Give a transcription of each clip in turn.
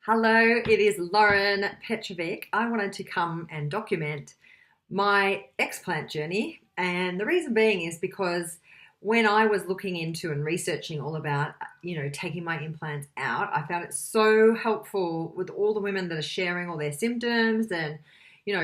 Hello, it is Lauren Petrovic. I wanted to come and document my explant journey, and the reason being is because when I was looking into and researching all about, taking my implants out, I found it so helpful with all the women that are sharing all their symptoms and,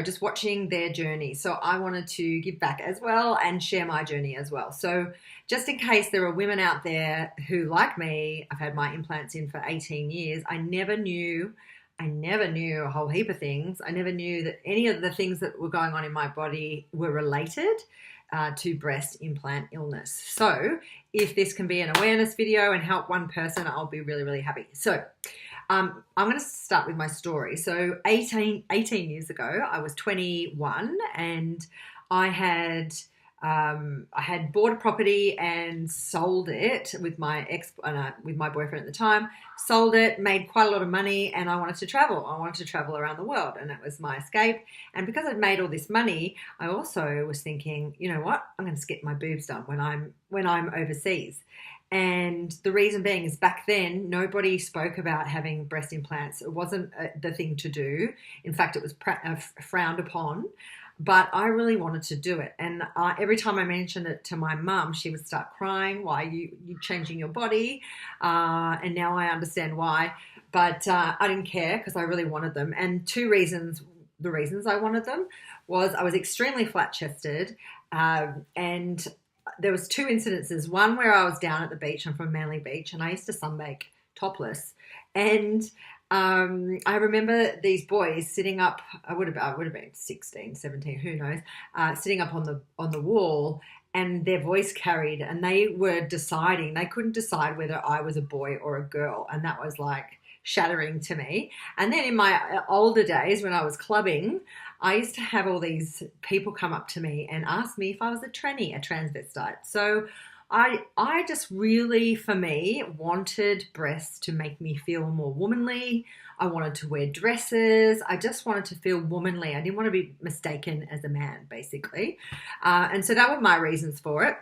just watching their journey. So I wanted to give back as well and share my journey as well. So just in case there are women out there who, like me, I've had my implants in for 18 years. I never knew a whole heap of things. I never knew that any of the things that were going on in my body were related to breast implant illness. So if this can be an awareness video and help one person, I'll be really, really happy. So I'm going to start with my story. So 18 years ago, I was 21 and I had bought a property and sold it with my with my boyfriend at the time. Sold it, made quite a lot of money, and I wanted to travel. I wanted to travel around the world, and it was my escape. And because I'd made all this money, I also was thinking, you know what? I'm going to get my boobs done when I'm overseas. And the reason being is back then, nobody spoke about having breast implants. It wasn't the thing to do. In fact, it was frowned upon. But I really wanted to do it. And every time I mentioned it to my mum, she would start crying. Why are you changing your body? And now I understand why. But I didn't care because I really wanted them. And the reasons I wanted them was I was extremely flat-chested and there was two incidences. One where I was down at the beach. I'm from Manly Beach, and I used to sunbake topless. And I remember these boys sitting up. I would have been 16, 17, who knows, sitting up on the wall, and their voice carried, and they were deciding. They couldn't decide whether I was a boy or a girl, and that was like shattering to me. And then in my older days, when I was clubbing, I used to have all these people come up to me and ask me if I was a tranny, a transvestite. So I just really, for me, wanted breasts to make me feel more womanly. I wanted to wear dresses. I just wanted to feel womanly. I didn't want to be mistaken as a man, basically. And so that were my reasons for it.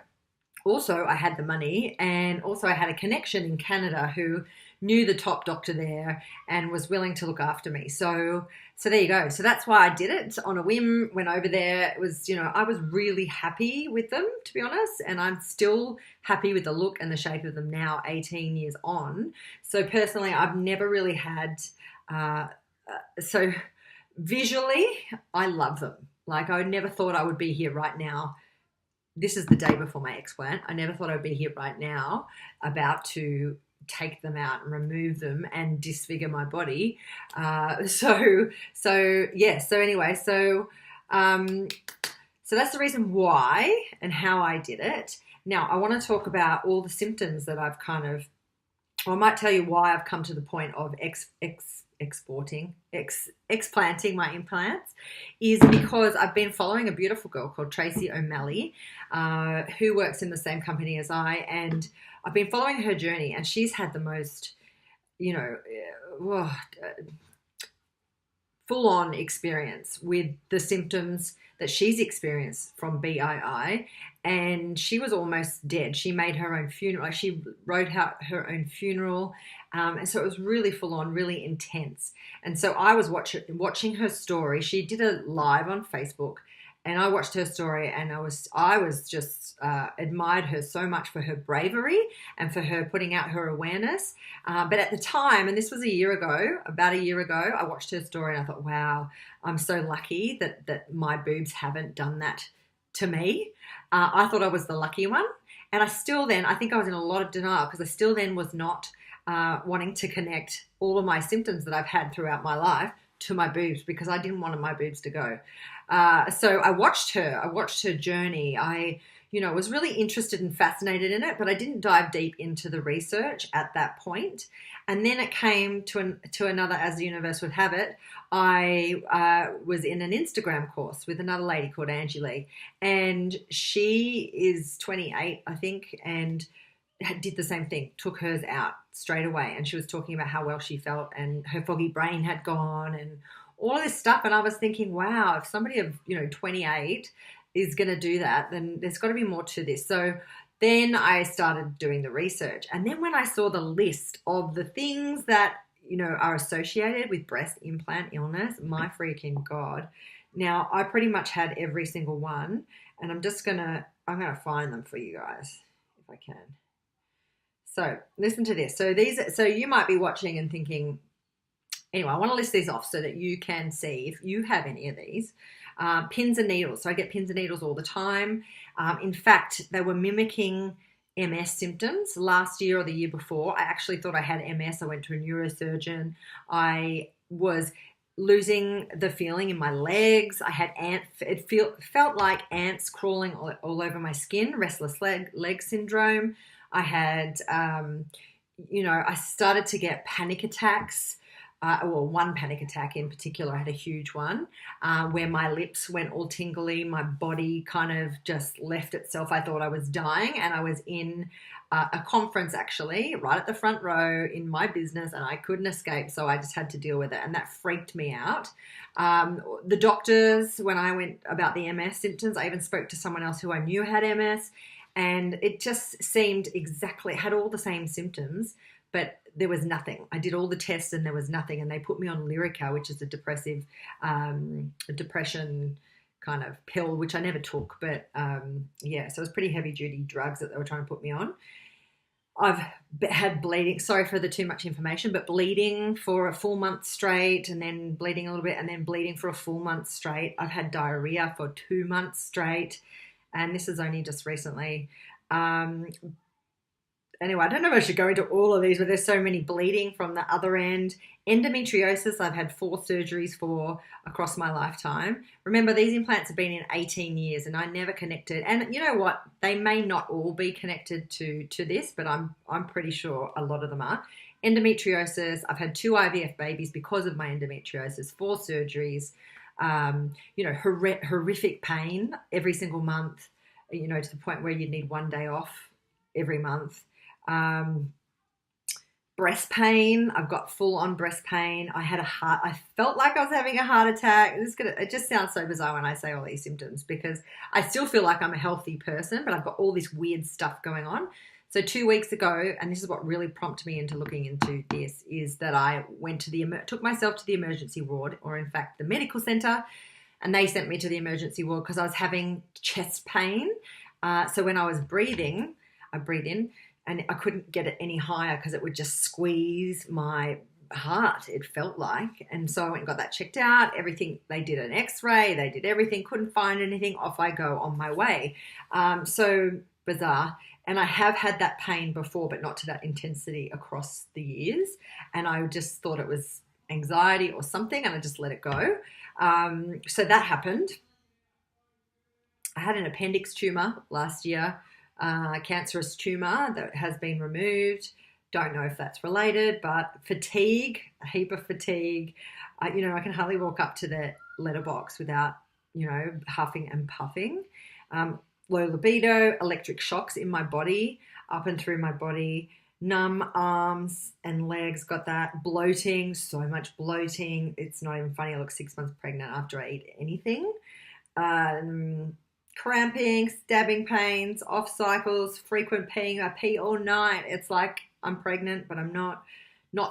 Also, I had the money, and also I had a connection in Canada who knew the top doctor there and was willing to look after me. So there you go. So that's why I did it on a whim, went over there. It was, I was really happy with them, to be honest, and I'm still happy with the look and the shape of them now, 18 years on. So personally, I've never really had, so visually, I love them. Like, I never thought I would be here right now. This is the day before my explant. I never thought I'd be here right now about to take them out and remove them and disfigure my body. So anyway, so that's the reason why and how I did it. Now, I want to talk about all the symptoms that I've I might tell you why I've come to the point of explanting my implants, is because I've been following a beautiful girl called Tracy OMalley, who works in the same company as I, and I've been following her journey, and she's had the most, full-on experience with the symptoms that she's experienced from BII, and she was almost dead. She made her own funeral. Like, she wrote out her own funeral, and so it was really full-on, really intense. And so I was watching her story. She did a live on Facebook, and I watched her story, and I was just admired her so much for her bravery and for her putting out her awareness. But at the time, and this was about a year ago, I watched her story and I thought, wow, I'm so lucky that my boobs haven't done that to me. I thought I was the lucky one. And I think I was in a lot of denial because I still then was not wanting to connect all of my symptoms that I've had throughout my life to my boobs, because I didn't want my boobs to go. So I watched her journey. I was really interested and fascinated in it, but I didn't dive deep into the research at that point. And then it came to another, as the universe would have it. I was in an Instagram course with another lady called Angie Lee, and she is 28, I think, and did the same thing, took hers out straight away. And she was talking about how well she felt and her foggy brain had gone and all of this stuff. And I was thinking, wow, if somebody of, 28 is going to do that, then there's got to be more to this. So then I started doing the research. And then when I saw the list of the things that, are associated with breast implant illness. My freaking God. Now, I pretty much had every single one, and I'm going to find them for you guys if I can. So listen to this. So you might be watching and thinking, anyway, I want to list these off so that you can see if you have any of these. Pins and needles. So I get pins and needles all the time. In fact, they were mimicking MS symptoms last year or the year before. I actually thought I had MS. I went to a neurosurgeon. I was losing the feeling in my legs. I had felt like ants crawling all over my skin, restless leg syndrome. I had, I started to get panic attacks. One panic attack in particular, I had a huge one where my lips went all tingly. My body kind of just left itself. I thought I was dying, and I was in a conference actually right at the front row in my business, and I couldn't escape. So I just had to deal with it, and that freaked me out. The doctors, when I went about the MS symptoms, I even spoke to someone else who I knew had MS, and it just seemed exactly, it had all the same symptoms, but there was nothing. I did all the tests and there was nothing. And they put me on Lyrica, which is a depression kind of pill, which I never took. But so it was pretty heavy duty drugs that they were trying to put me on. I've had bleeding, sorry for the too much information, but bleeding for a full month straight, and then bleeding a little bit, and then bleeding for a full month straight. I've had diarrhea for 2 months straight. And this is only just recently. Anyway, I don't know if I should go into all of these, but there's so many. Bleeding from the other end. Endometriosis, I've had 4 surgeries for across my lifetime. Remember, these implants have been in 18 years and I never connected. And you know what? They may not all be connected to this, but I'm pretty sure a lot of them are. Endometriosis, I've had 2 IVF babies because of my endometriosis, 4 surgeries, horrific pain every single month, to the point where you need 1 day off every month. Breast pain. I've got full-on breast pain. I felt like I was having a heart attack. It just sounds so bizarre when I say all these symptoms, because I still feel like I'm a healthy person, but I've got all this weird stuff going on. So 2 weeks ago, and this is what really prompted me into looking into this, is that I went to took myself to the emergency ward, or in fact the medical center, and they sent me to the emergency ward because I was having chest pain. So when I was breathing, I breathe in, and I couldn't get it any higher because it would just squeeze my heart, it felt like. And so I went and got that checked out. Everything, they did an x-ray, they did everything, couldn't find anything. Off I go on my way. So bizarre. And I have had that pain before, but not to that intensity across the years. And I just thought it was anxiety or something, and I just let it go. So that happened. I had an appendix tumor last year. Cancerous tumor that has been removed. Don't know if that's related, but fatigue, a heap of fatigue. I can hardly walk up to the letterbox without, huffing and puffing. Low libido, electric shocks in my body, up and through my body, numb arms and legs, got that. Bloating, so much bloating. It's not even funny. I look 6 months pregnant after I eat anything. Cramping, stabbing pains, off cycles, frequent peeing. I pee all night. It's like I'm pregnant, but I'm not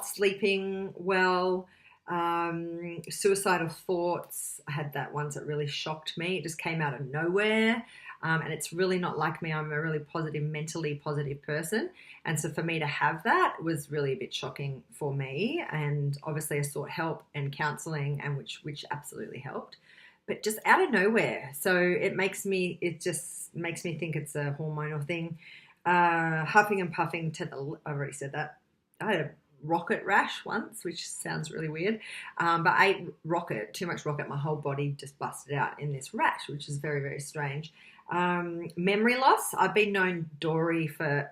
sleeping well. Suicidal thoughts. I had that once that really shocked me. It just came out of nowhere. And it's really not like me. I'm a really mentally positive person. And so for me to have that was really a bit shocking for me. And obviously I sought help and counseling, and which absolutely helped. But just out of nowhere. So it just makes me think it's a hormonal thing. Huffing and puffing I've already said that. I had a rocket rash once, which sounds really weird. But I ate too much rocket. My whole body just busted out in this rash, which is very, very strange. Memory loss. I've been known Dory for,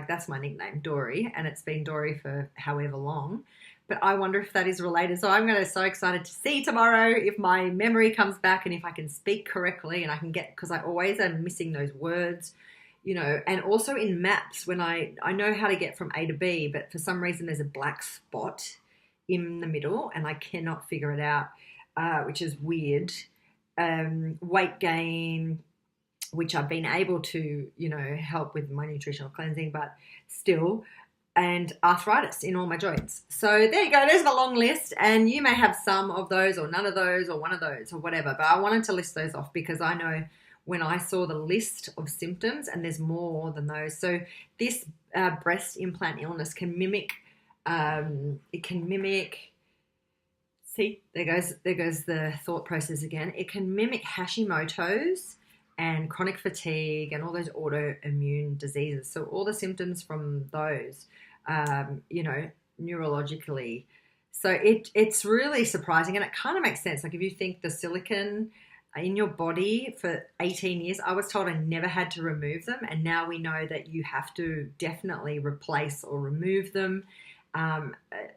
that's my nickname, Dory. And it's been Dory for however long. But I wonder if that is related. So I'm so excited to see tomorrow if my memory comes back and if I can speak correctly and I can because I always am missing those words, and also in maps when I know how to get from A to B, but for some reason there's a black spot in the middle and I cannot figure it out, which is weird. Weight gain, which I've been able to, help with my nutritional cleansing, but still. and arthritis in all my joints. So there you go. There's the long list, and you may have some of those or none of those or one of those or whatever. But I wanted to list those off because I know when I saw the list of symptoms, and there's more than those. So this breast implant illness can mimic. It can mimic. See, there goes the thought process again. It can mimic Hashimoto's and chronic fatigue and all those autoimmune diseases. So all the symptoms from those, neurologically. So it's really surprising, and it kind of makes sense. Like if you think the silicone in your body for 18 years, I was told I never had to remove them, and now we know that you have to definitely replace or remove them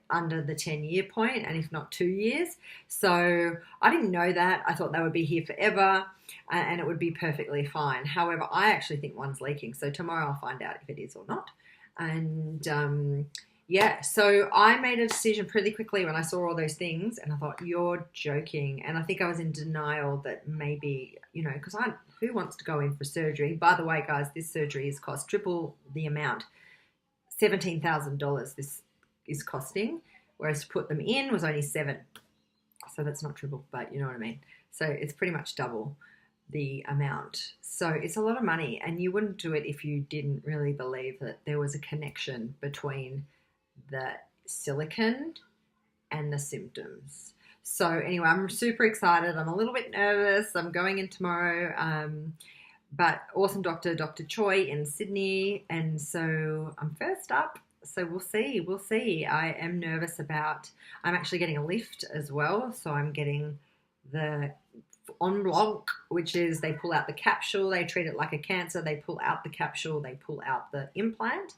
under the 10-year point, and if not 2 years. So I didn't know that. I thought they would be here forever and it would be perfectly fine. However, I actually think one's leaking. So tomorrow I'll find out if it is or not. And so I made a decision pretty quickly when I saw all those things, and I thought, you're joking. And I think I was in denial that maybe, because who wants to go in for surgery? By the way, guys, this surgery has cost triple the amount, $17,000 this is costing, whereas to put them in was only $7,000. So that's not triple, but you know what I mean. So it's pretty much double the amount. So it's a lot of money, and you wouldn't do it if you didn't really believe that there was a connection between the silicone and the symptoms. So anyway, I'm super excited. I'm a little bit nervous. I'm going in tomorrow, but awesome doctor, Dr. Choi in Sydney, and so I'm first up. So we'll see. I am nervous about, I'm actually getting a lift as well. So I'm getting the en blanc, which is they pull out the capsule, they treat it like a cancer, they pull out the capsule, they pull out the implant,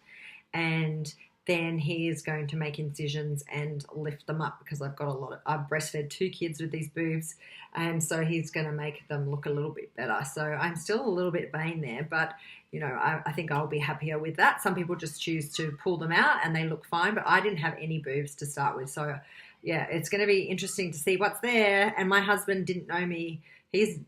and then he is going to make incisions and lift them up because I've breastfed 2 kids with these boobs, and so he's going to make them look a little bit better. So I'm still a little bit vain there, but I think I'll be happier with that. Some people just choose to pull them out and they look fine, but I didn't have any boobs to start with. So yeah, it's going to be interesting to see what's there. And my husband didn't know me. He's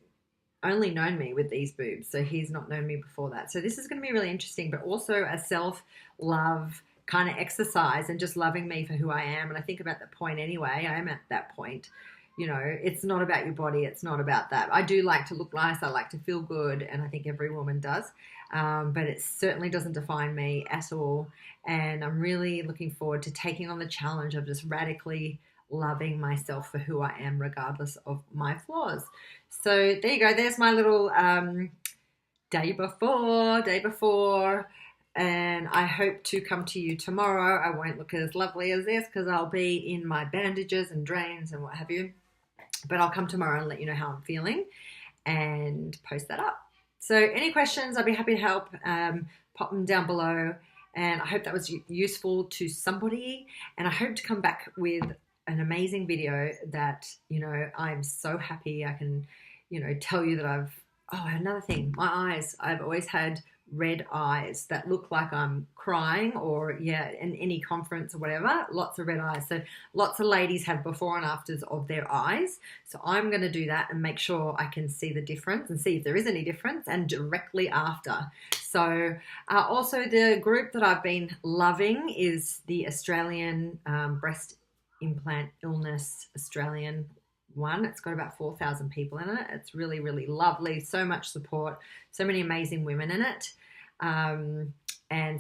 only known me with these boobs, so he's not known me before that. So this is going to be really interesting, but also a self-love kind of exercise and just loving me for who I am. And I think about that point anyway. I am at that point. It's not about your body. It's not about that. I do like to look nice. I like to feel good, and I think every woman does. But it certainly doesn't define me at all. And I'm really looking forward to taking on the challenge of just radically loving myself for who I am, regardless of my flaws. So there you go. There's my little day before. And I hope to come to you tomorrow. I won't look as lovely as this because I'll be in my bandages and drains and what have you. But I'll come tomorrow and let you know how I'm feeling and post that up. So any questions, I'd be happy to help. Pop them down below. And I hope that was useful to somebody. And I hope to come back with an amazing video that, I'm so happy I can, tell you that another thing, my eyes, I've always had red eyes that look like I'm crying or in any conference or whatever, lots of red eyes. So lots of ladies have before and afters of their eyes. So I'm going to do that and make sure I can see the difference and see if there is any difference, and directly after. So also the group that I've been loving is the Australian Breast Implant Illness Australian one. It's got about 4,000 people in it. It's really, really lovely. So much support. So many amazing women in it. And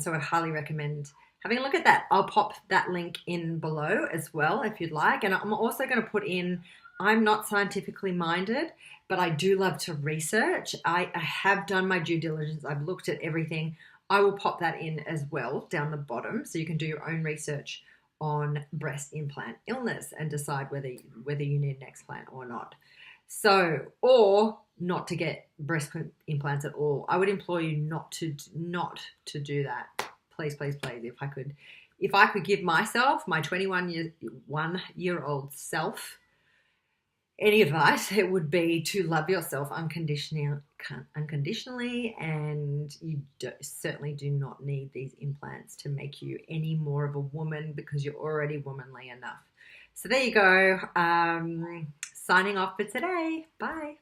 so I highly recommend having a look at that. I'll pop that link in below as well if you'd like. And I'm also going to put in, I'm not scientifically minded, but I do love to research. I have done my due diligence. I've looked at everything. I will pop that in as well down the bottom so you can do your own research on breast implant illness and decide whether you need an explant or not. So, or not to get breast implants at all. I would implore you not to do that. Please, please, please. If I could give myself, my 21-year-old self, any advice, it would be to love yourself unconditionally, and you certainly do not need these implants to make you any more of a woman because you're already womanly enough. So there you go. Signing off for today. Bye.